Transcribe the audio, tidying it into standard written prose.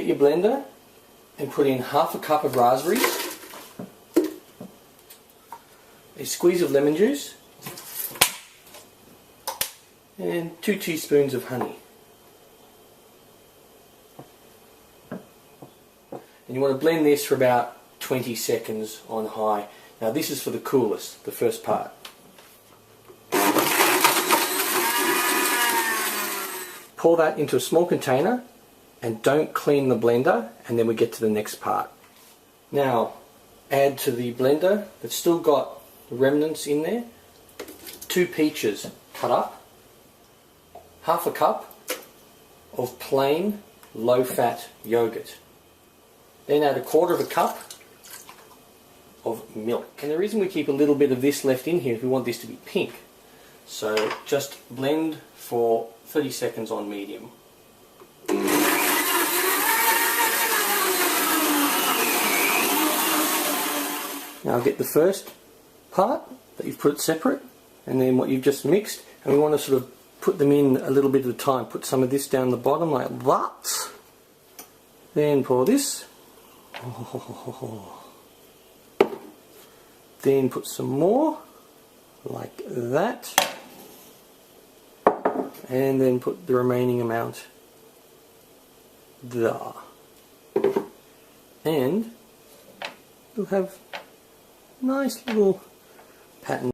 get your blender and put in half a cup of raspberries, a squeeze of lemon juice, and 2 teaspoons of honey. And you want to blend this for about 20 seconds on high. Now this is for the coolest, the first part. Pour that into a small container and don't clean the blender, and then we get to the next part. Now add to the blender that's still got the remnants in there 2 peaches cut up, half a cup of plain low-fat yogurt. Then add 1/4 cup of milk. And the reason we keep a little bit of this left in here is we want this to be pink. So just blend for 30 seconds on medium. Now get the first part that you've put separate, and then what you've just mixed, and we want to sort of put them in a little bit at a time. Put some of this down the bottom like that. Then pour this. Then put some more like that, and then put the remaining amount there, and you'll have nice little pattern.